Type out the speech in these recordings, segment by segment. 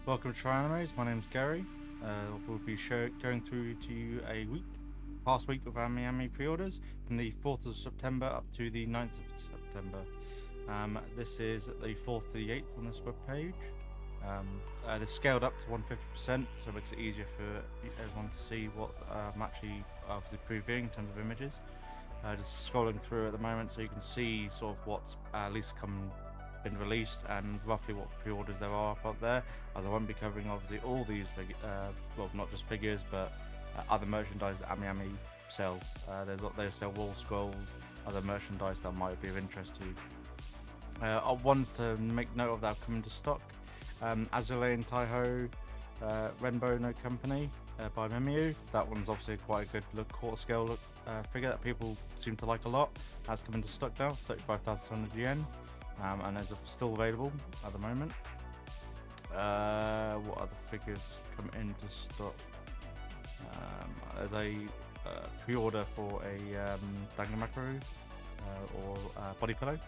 Welcome to Try Animes. My name's Gary. We'll be going through to you a past week of our Miami pre-orders from the 4th of September up to the 9th of September. This is the 4th to the 8th on this webpage. They're scaled up to 150%, so it makes it easier for everyone to see what I'm actually obviously previewing in terms of images. Just scrolling through at the moment so you can see sort of what's at least been released and roughly what pre-orders there are up there, as I won't be covering obviously all these well, not just figures but other merchandise that Miami sells. They sell wall scrolls, other merchandise that might be of interest to you. Ones to make note of that have come into stock: Azulane Taiho Renbo No Company by Memiu. That one's obviously quite a good quarter scale figure that people seem to like a lot. Has come into stock now, 35,700 yen. And is still available at the moment. What other figures come into stock? There's a pre-order for a Dangamakaru or body pillow.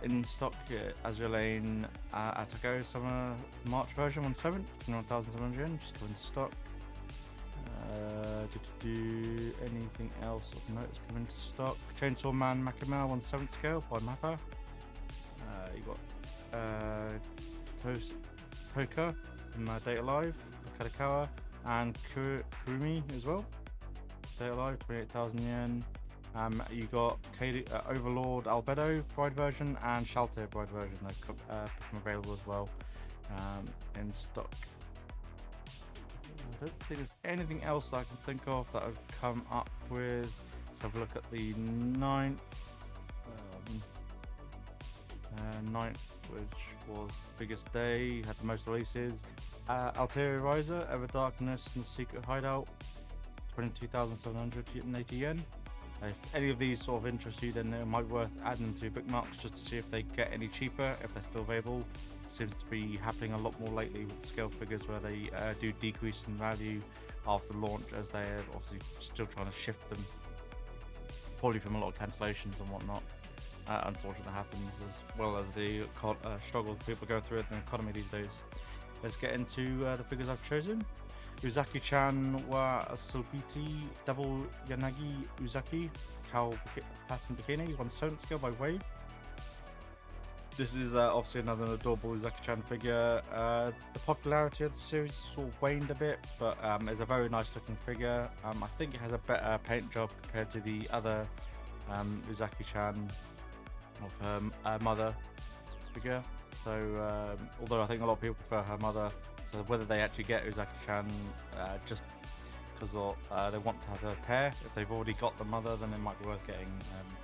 In stock, Azulane Atako Summer March version 1/7, 21,700 yen, just come into stock. Anything else of note that's come into stock? Chainsaw Man Makima 1/7 scale by Mappa. You got Toka from Data Live, Kadakawa, and Kurumi as well. Data Live, 28,000 yen. You got Overlord Albedo Bride version and Shalter Bride version that become available as well in stock. I don't think there's anything else I can think of that I've come up with. Let's have a look at the 9th. 9th, which was the biggest day, had the most releases. Alteria Riser, Ever Darkness and Secret Hideout, 22,780 yen. If any of these sort of interest you, then it might be worth adding them to bookmarks just to see if they get any cheaper, if they're still available. Seems to be happening a lot more lately with scale figures where they do decrease in value after launch, as they're obviously still trying to shift them, probably from a lot of cancellations and whatnot. Unfortunately happens, as well as the struggle people go through in the economy these days. Let's get into the figures I've chosen. Uzaki-chan wa Sobiti Double Yanagi Uzaki Cow Pattern Bikini 1/7 scale by Wave. This is obviously another adorable Uzaki-chan figure. The popularity of the series sort of waned a bit, but it's a very nice looking figure. I think it has a better paint job compared to the other Uzaki-chan of her mother figure. So although I think a lot of people prefer her mother, so whether they actually get Uzaki-chan just because they want to have a pair, if they've already got the mother, then it might be worth getting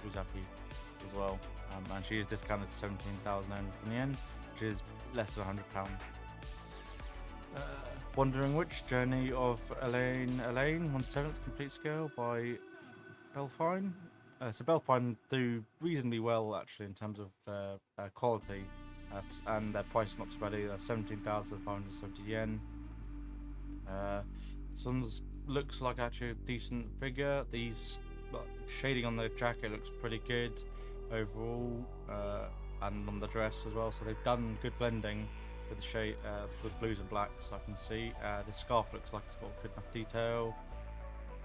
Uzaki as well. And she is discounted to 17,000 yen, which is less than £100. Wandering Witch, Journey of Elaine 1/7 complete scale by Belfine. So Belfine do reasonably well actually in terms of quality, and their price is not too bad either, 17,570 yen. This one looks like actually a decent figure. These shading on the jacket looks pretty good overall, and on the dress as well. So they've done good blending with the shade, with blues and blacks. I can see the scarf looks like it's got good enough detail.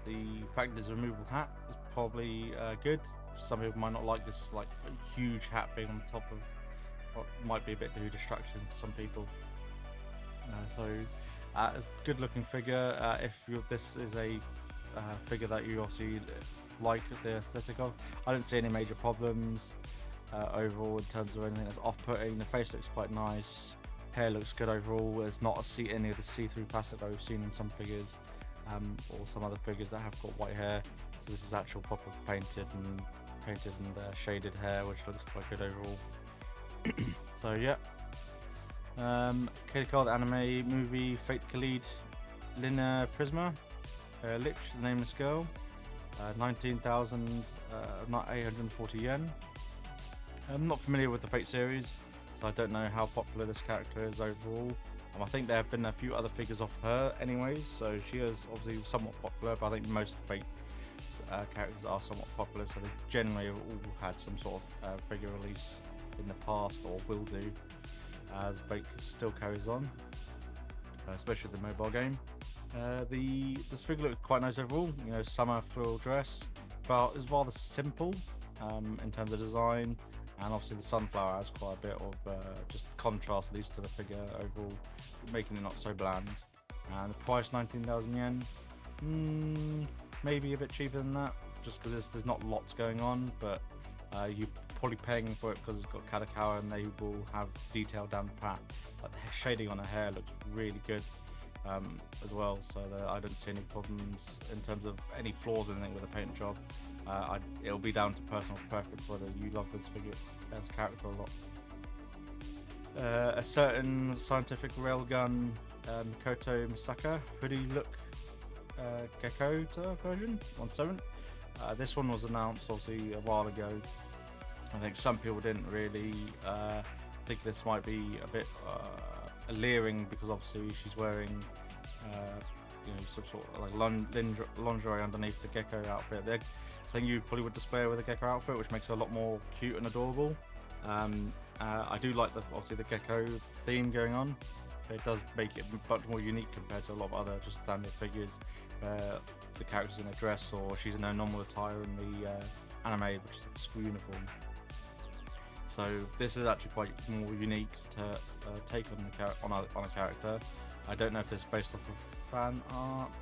The fact there's a removable hat is probably good. Some people might not like this like huge hat being on the top of what might be a bit too distraction for some people. It's a good looking figure. This is a figure that you obviously like the aesthetic of, I don't see any major problems overall in terms of anything that's off-putting. The face looks quite nice, hair looks good overall. There's not any of the see-through plastic that we've seen in some figures, or some other figures that have got white hair. So this is actual proper painted and shaded hair, which looks quite good overall. So yeah, Kid Card anime movie Fate Khalid Lina Prisma Lich, the nameless girl, 19,840 yen. I'm not familiar with the Fate series, so I don't know how popular this character is overall. I think there have been a few other figures of her anyways, so she is obviously somewhat popular, but I think most Fate characters are somewhat popular, so they generally have all had some sort of figure release in the past or will do. as break still carries on, especially the mobile game. This figure looked quite nice overall. You know, summer floral dress, but it's rather simple in terms of design, and obviously the sunflower has quite a bit of just contrast, at least to the figure overall, making it not so bland. And the price 19,000 yen. Maybe a bit cheaper than that, just because there's not lots going on, but you're probably paying for it because it's got Kadokawa and they will have detail down the pat. Like the shading on her hair looks really good as well, so I don't see any problems in terms of any flaws or anything with the paint job. It'll be down to personal preference whether you love this figure as character or not. A certain scientific railgun Koto Misaka hoodie look Gecko version 1/7. This one was announced obviously a while ago. I think some people didn't really think this might be a bit alluring because obviously she's wearing some sort of like lingerie underneath the Gecko outfit. I think you probably would display her with a Gecko outfit, which makes her a lot more cute and adorable. I do like obviously the Gecko theme going on. It does make it much more unique compared to a lot of other just standard figures where the character's in a dress or she's in her normal attire in the anime, which is like a school uniform. So this is actually quite more unique to take on a character. I don't know if this is based off of fan art.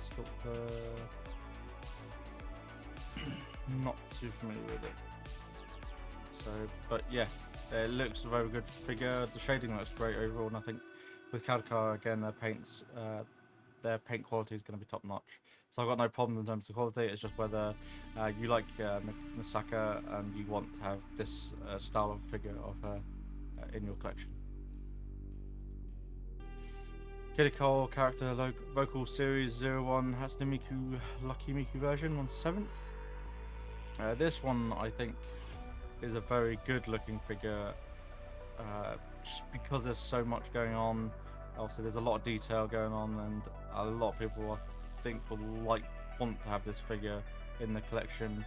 Sculptor. Not too familiar with it. So, but yeah, it looks a very good figure. The shading looks great overall, and I think with Kadokawa again, their paint quality is going to be top notch. So I've got no problem in terms of quality. It's just whether you like Misaka and you want to have this style of figure of her in your collection. Kiriko character vocal series 01 Hatsune Miku Lucky Miku version on 7th. This one I think is a very good looking figure just because there's so much going on. Obviously there's a lot of detail going on and a lot of people I think will want to have this figure in the collection.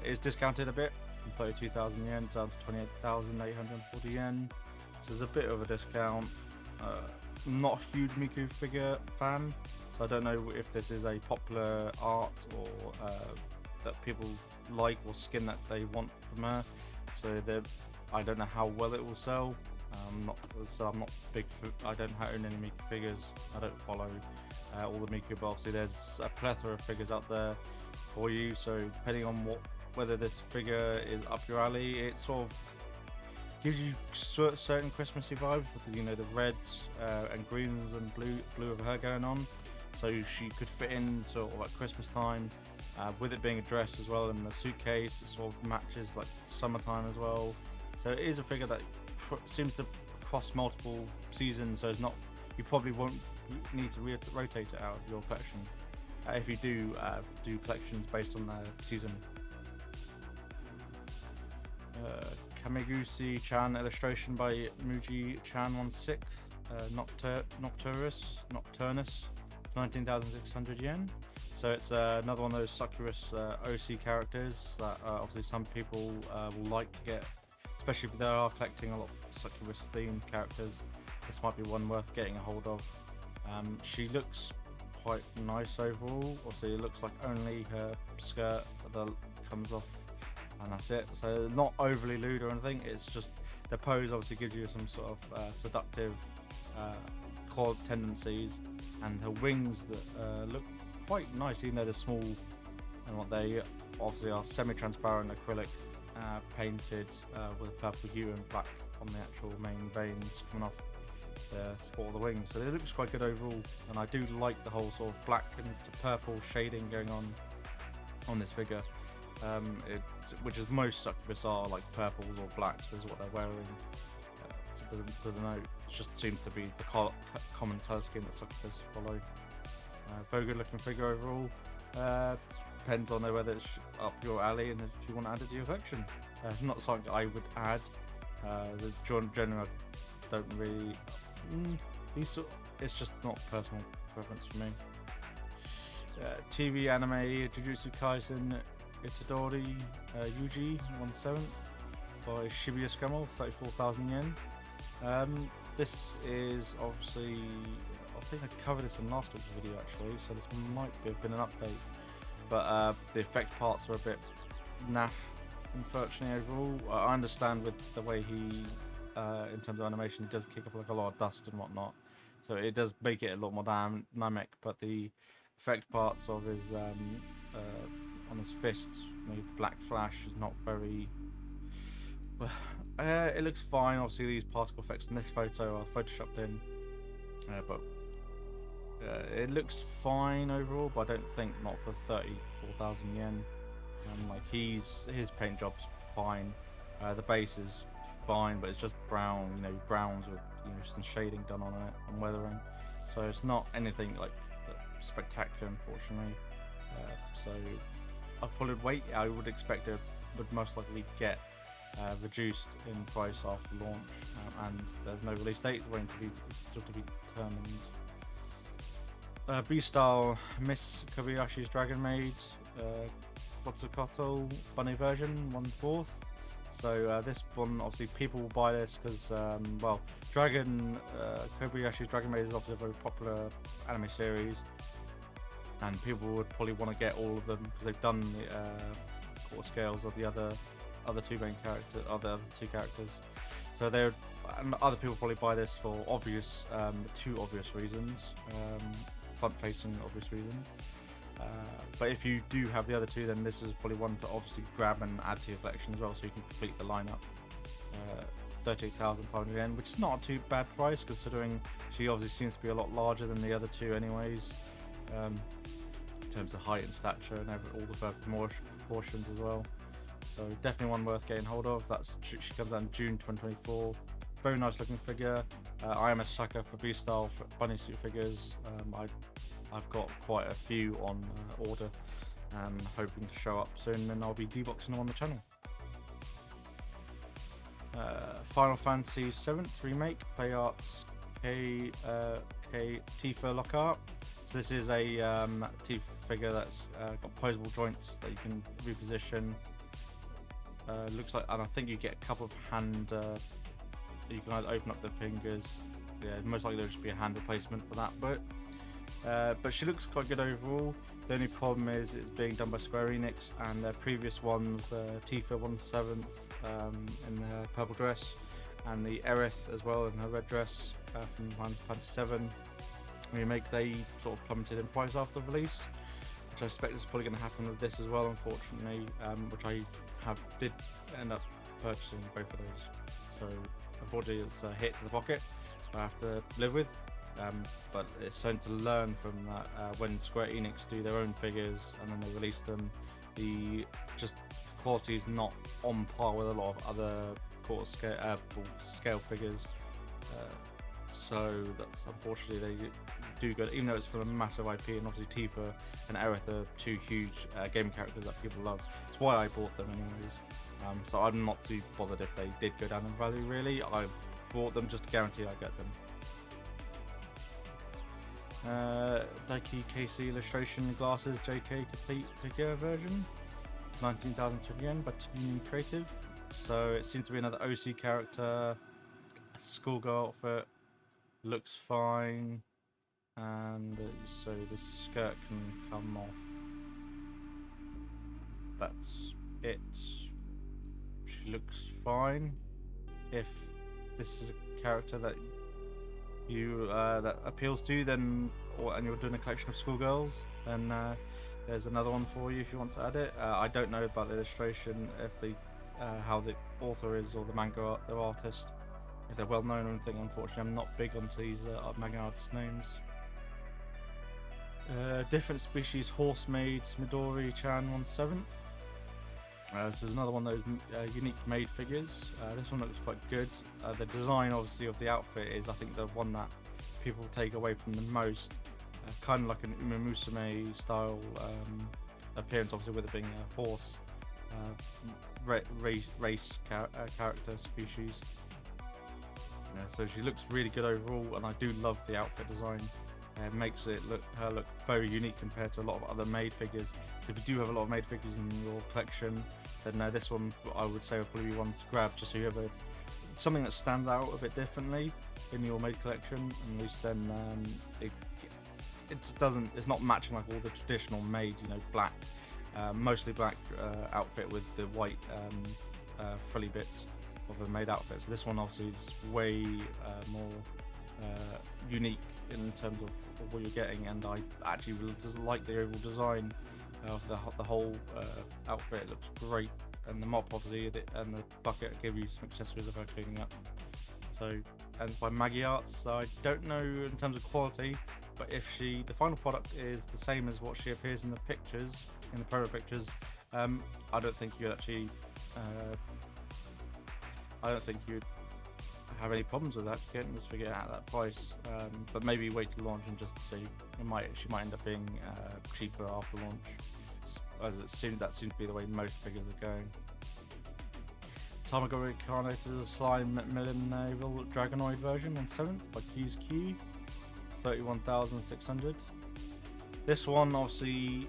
It's discounted a bit from 32,000 yen down to 28,840 yen, so there's a bit of a discount. Not a huge Miku figure fan, so I don't know if this is a popular art or that people like or skin that they want from her. So I don't know how well it will sell. I'm not big. I don't own any Miku figures. I don't follow all the Miku, but obviously there's a plethora of figures out there for you. So depending on whether this figure is up your alley, it sort of gives you certain Christmassy vibes with the reds and greens and blue of her going on. So she could fit in sort of like Christmas time. With it being a dress as well and the suitcase, it sort of matches like summertime as well. So it is a figure that seems to cross multiple seasons, so it's not, you probably won't need to rotate it out of your collection if you do collections based on the season. Kameguchi-chan illustration by Muji-chan 1/6. Nocturnus, 19,600 yen. So it's another one of those succubus OC characters that obviously some people will like to get, especially if they are collecting a lot of succubus themed characters. This might be one worth getting a hold of. She looks quite nice overall. Obviously it looks like only her skirt that comes off and that's it. So not overly lewd or anything, it's just the pose obviously gives you some sort of seductive core tendencies, and her wings that look quite nice even though they're small, and what they obviously are semi-transparent acrylic painted with a purple hue and black on the actual main veins coming off the support of the wings. So it looks quite good overall, and I do like the whole sort of black and purple shading going on this figure, which is most succubus are like purples or blacks. This is what they're wearing to the note. It just seems to be the common colour scheme that succubus follow. Very good looking figure overall. Depends on whether it's up your alley and if you want to add it to your collection. It's not something I would add. The genre don't really. It's just not personal preference for me. TV anime Jujutsu Kaisen Itadori Yuji 1/7 by Shibuya Scamel, 34,000 yen. This is obviously, I think I covered this in last week's video actually, so this might have been an update. But the effect parts are a bit naff, unfortunately, overall. I understand with the way he, in terms of animation, he does kick up like a lot of dust and whatnot. So it does make it a lot more dynamic, but the effect parts of his, on his fists, the black flash is not very... it looks fine. Obviously these particle effects in this photo are photoshopped in, but it looks fine overall, but I don't think not for 34,000 yen. Like his paint job's fine, the base is fine, but it's just brown, browns with some shading done on it and weathering, so it's not anything like spectacular, unfortunately. So I probably wait. I would expect it would most likely get reduced in price after launch, and there's no release date. It's still to be determined. B-Style Miss Kobayashi's Dragon Maid Quetzalcoatl bunny version 1/4. So this one, obviously people will buy this because well, Kobayashi's Dragon Maid is obviously a very popular anime series, and people would probably want to get all of them because they've done the quarter scales of the other two main characters, other two characters. So and other people probably buy this for obvious, two obvious reasons, front-facing obvious reasons. But if you do have the other two, then this is probably one to obviously grab and add to your collection as well, so you can complete the lineup. 38,500 yen, which is not a too bad price considering she obviously seems to be a lot larger than the other two anyways, in terms of height and stature and all the proportions as well. So definitely one worth getting hold of. She comes out in June 2024. Very nice looking figure. I am a sucker for B-Style bunny suit figures. I've got quite a few on order and hoping to show up soon, and I'll be deboxing them on the channel. Final Fantasy VII Remake, Play Arts K Tifa Lockhart. So this is a Tifa figure that's got posable joints that you can reposition. Looks like, and I think you get a couple of hand. You can either open up the fingers. Yeah, most likely there'll just be a hand replacement for that bit. But she looks quite good overall. The only problem is it's being done by Square Enix, and their previous ones, Tifa 1/7 in her purple dress, and the Aerith as well in her red dress from Final Fantasy VII Remake, they sort of plummeted in price after release, which I expect is probably going to happen with this as well, unfortunately, which I did end up purchasing both of those. So unfortunately it's a hit to the pocket I have to live with. But it's something to learn from that. When Square Enix do their own figures and then they release them, the quality is not on par with a lot of other quarter scale figures. So that's unfortunately they do good, even though it's from a massive IP, and obviously Tifa and Aerith are two huge game characters that people love. That's why I bought them anyways. So I'm not too bothered if they did go down in value really. I bought them just to guarantee I get them. Daiki KC illustration glasses JK complete figure version, 19,000 yen by Union Creative. So it seems to be another OC character, a schoolgirl outfit, looks fine, and so the skirt can come off. That's it. She looks fine. If this is a character that you that appeals to, then and you're doing a collection of schoolgirls, then there's another one for you if you want to add it. I don't know about the illustration, if how the author is or the manga their artist, if they're well known or anything. Unfortunately, I'm not big onto these manga artist names. Different species horse maid Midori-chan 1/7. This is another one of those unique made figures. This one looks quite good. The design, obviously, of the outfit is, I think, the one that people take away from the most. Kind of like an Uma Musume style appearance, obviously, with it being a horse race character species. So she looks really good overall, and I do love the outfit design. makes her look very unique compared to a lot of other made figures. So if you do have a lot of made figures in your collection, then this one I would say would probably be one to grab, just so you have something that stands out a bit differently in your made collection. And at least then it's not matching like all the traditional made, black, mostly black outfit with the white frilly bits of a made outfit. So this one obviously is way more unique in terms of what you're getting, and I actually just like the overall design of the whole outfit. It looks great, and the mop obviously and the bucket give you some accessories of her cleaning up. So, and by Maggie Arts, so I don't know in terms of quality, but if the final product is the same as what she appears in the pictures, in the promo pictures, I don't think you'd actually have any problems with that, getting this figure at that price. But maybe wait to launch and just to see. She might end up being cheaper after launch, as that seems to be the way most figures are going. Tamagotchi Reincarnated Slime Millennial Dragonoid version on 7th by Q's Q, 31,600. This one obviously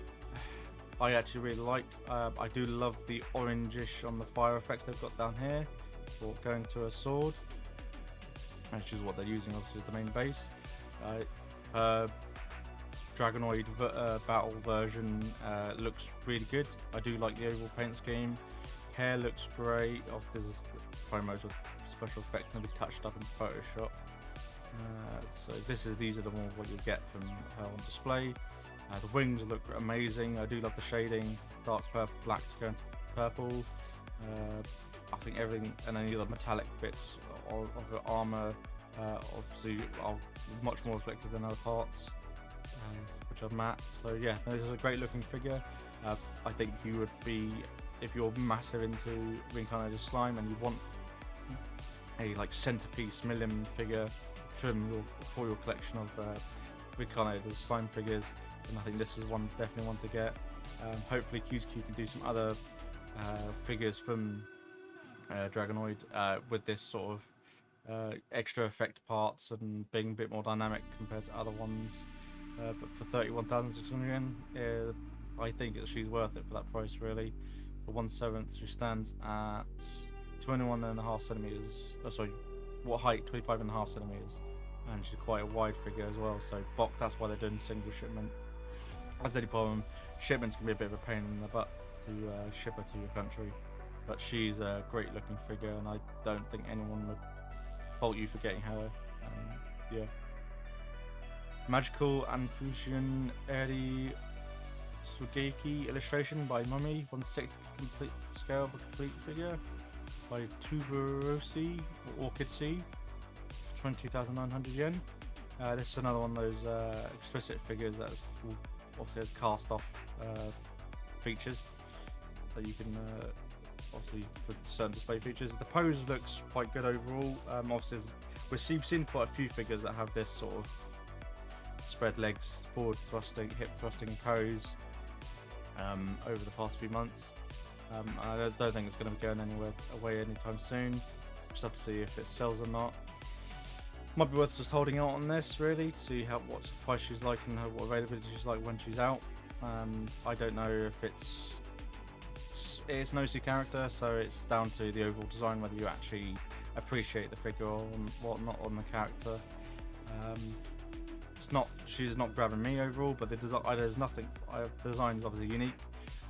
I actually really like. I do love the orangish on the fire effects they've got down here for going to a sword, which is what they're using obviously as the main base. Dragonoid battle version looks really good. I do like the overall paint scheme. Hair looks great. There's promos with special effects and be touched up in Photoshop. So these are the more what you'll get from her on display. The wings look amazing. I do love the shading, dark purple, black to go into purple. I think everything and any of the metallic bits of the armor obviously are much more reflective than other parts, which are matte. So yeah, this is a great looking figure. I think you would be, if you're massive into Reincarnated Slime and you want a centerpiece Millim figure for your collection of Reincarnated Slime figures, then I think this is definitely one to get. Hopefully QQ can do some other figures from Dragonoid with this sort of extra effect parts and being a bit more dynamic compared to other ones. But for 31,600 yen, I think she's worth it for that price really. For 1/7, she stands at 21.5 centimeters. What height? 25.5 centimeters, and she's quite a wide figure as well. So that's why they're doing single shipment. That's the only problem. Shipments can be a bit of a pain in the butt to ship her to your country, but she's a great looking figure, and I don't think anyone would fault you for getting her. Yeah. Magical and Fusion Eri Sugeki illustration by Mummy, 1/6 complete scale of a complete figure by Tuberosi or Orchid Sea, 22,900 yen. This is another one of those explicit figures that's obviously has cast off features that you can obviously for certain display features. The pose looks quite good overall. Obviously we've seen quite a few figures that have this sort of spread legs, forward thrusting, hip thrusting pose over the past few months. I don't think it's going to be going away anytime soon. Just have to see if it sells or not. Might be worth just holding out on this really to see what price she's like and what availability she's like when she's out. I don't know if it's an OC character, so it's down to the overall design whether you actually appreciate the figure or not on the character. She's not grabbing me overall, but the design is obviously unique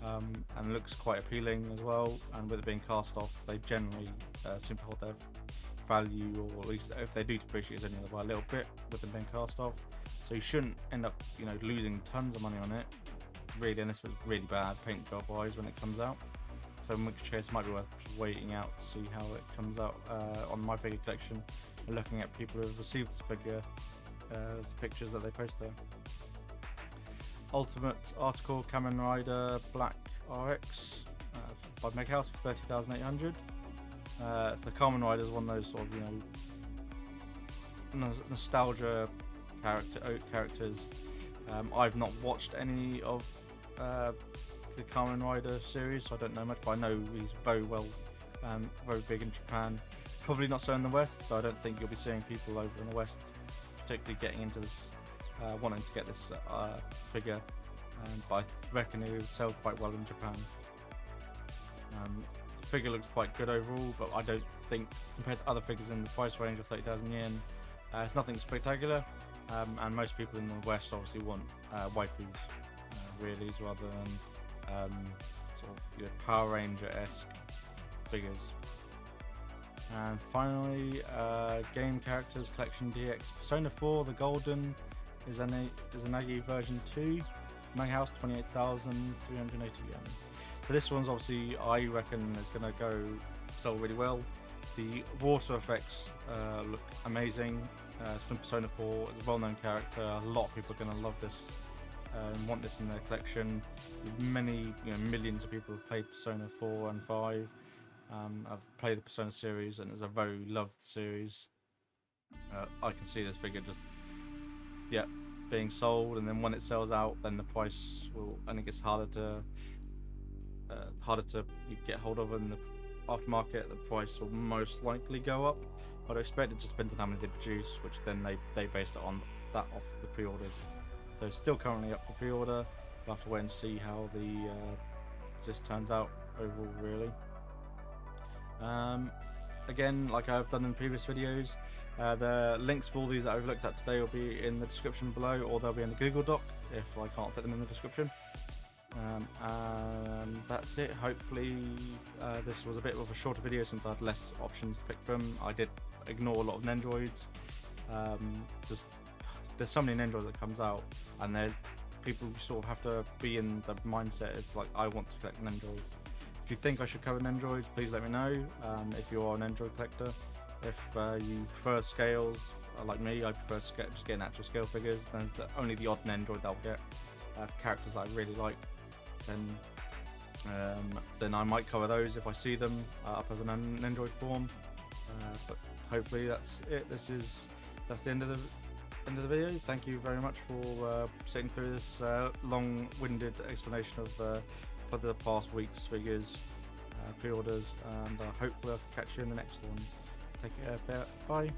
and looks quite appealing as well. And with it being cast off, they generally seem to hold their value, or at least if they do depreciate, it's only by a little bit with them being cast off. So you shouldn't end up, losing tons of money on it. Really, and this was really bad paint job wise when it comes out. So in which case, it might be worth just waiting out to see how it comes out on my figure collection and looking at people who have received this figure. Pictures that they post there. Ultimate Article Kamen Rider Black RX by Meghouse for 30,800. So Kamen Rider is one of those sort of nostalgia characters. I've not watched any of the Kamen Rider series, so I don't know much, but I know he's very big in Japan. Probably not so in the West, so I don't think you'll be seeing people over in the West particularly getting into this wanting to get this figure, but I reckon it will sell quite well in Japan. The figure looks quite good overall, but I don't think, compared to other figures in the price range of 30,000 yen, it's nothing spectacular. And most people in the West obviously want waifus, wheelies, rather than sort of Power Ranger-esque figures. And finally, game characters collection DX Persona 4, the Golden Izanagi version 2, Maghouse 28,380 yen. So this one's obviously, I reckon, is going to go sell really well. The water effects look amazing. It's from Persona 4. It's a well-known character. A lot of people are going to love this and want this in their collection. Many, millions of people have played Persona 4 and 5. I've played the Persona series, and it's a very loved series. I can see this figure just, being sold, and then when it sells out, then the price will, and it gets harder to get hold of in the aftermarket. The price will most likely go up. I'd expect it just depends on how many they produce, which then they based it on that off the pre-orders. So it's still currently up for pre-order. We'll have to wait and see how this turns out overall, really. Again, like I've done in previous videos, the links for all these that I've looked at today will be in the description below, or they'll be in the Google Doc if I can't fit them in the description. And that's it. Hopefully this was a bit of a shorter video since I had less options to pick from. I did ignore a lot of Nendroids. There's so many Nendroids that comes out, and people sort of have to be in the mindset of like, I want to collect Nendroids. If you think I should cover Nendroids, please let me know. If you are an Nendroid collector, if you prefer scales like me, I prefer just getting actual scale figures. Then only the odd Nendroid that I'll get. Characters that I really like, then I might cover those if I see them up as an Nendroid form. But hopefully that's it. That's the end of the video. Thank you very much for sitting through this long-winded explanation of for the past week's figures, pre-orders, and hopefully I'll catch you in the next one. Take care, bye.